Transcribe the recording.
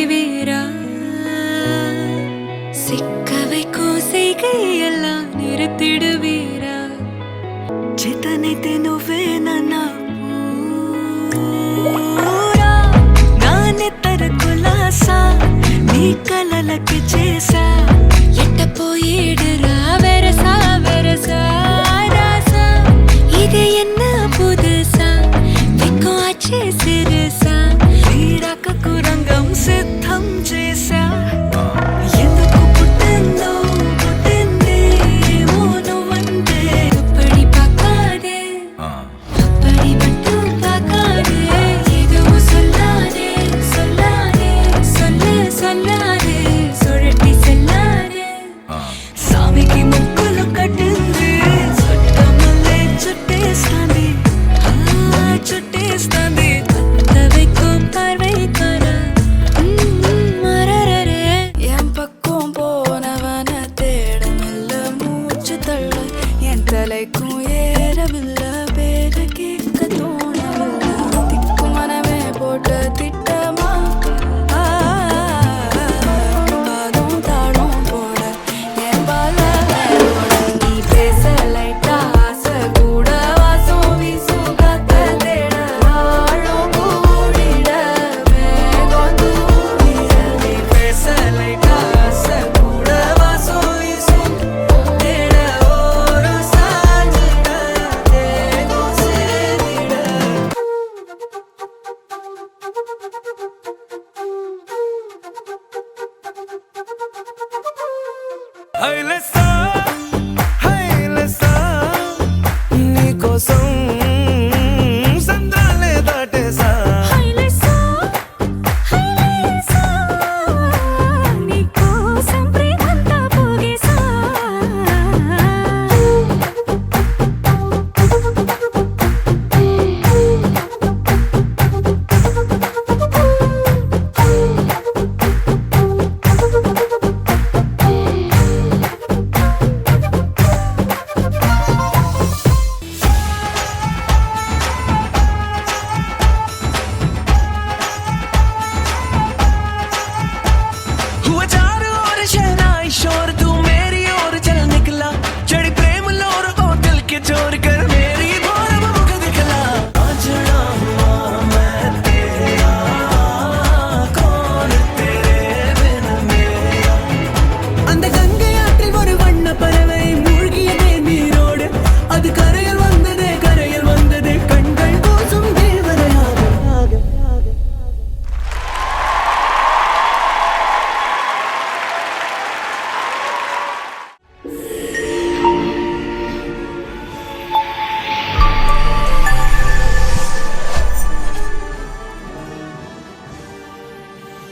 வேறா சிக்க வைக்கும் செய்கையெல்லாம் நிறுத்திடுவீரா చేతనైతే నువ్వే నన్న పూరా నానెత్తర కులాసా నీ కలలకి చేసా ఎట్ట పోయిడురా వెరసా వెరసా రాసా ఇది என்ன புதுசா వెక్కో ఆచే సిరసా వీరకకు రంగం సిద్ధం చేసా ఎందుకు పుట్టిందో పుట్టింది ఏమో నువ్వంటే అప్పడి పక్కాదే అప్పడి மட்டும் பார்க்காதே எதுவும் சொல்லாதே சொல்லாதே சொல்ல சொல்லாதே சுழட்டி செல்லாதே சாமிக்கு முக்குలు కట్టింది చుట్టమల్లే చుట్టేస్తాంది చుట్టేస్తాంది కొత్త வைக்கும் பார்வை காரா மரரரே என் பக்கம் போனவன தேடமில்ல மூச்சு தள்ள என் தலைக்கும் ஏறமில்ல பேர கேட்க தோணவில்ல திக்கு மனமே போட்ட திட்டமா பாதம் தாளம் போட என் பால நீ பேச லைட்டா ஆசை கூட வாசம் வீசும் காத்த தேட ஆழம் கூடிட மேகம் தூவிட நீ பேச லைட்டா ஆசை கூட வாசம் வீசும் தேட ஓரம் சாஞ்சிட தேகம் சேரிட హైలెస్సా నీకోసం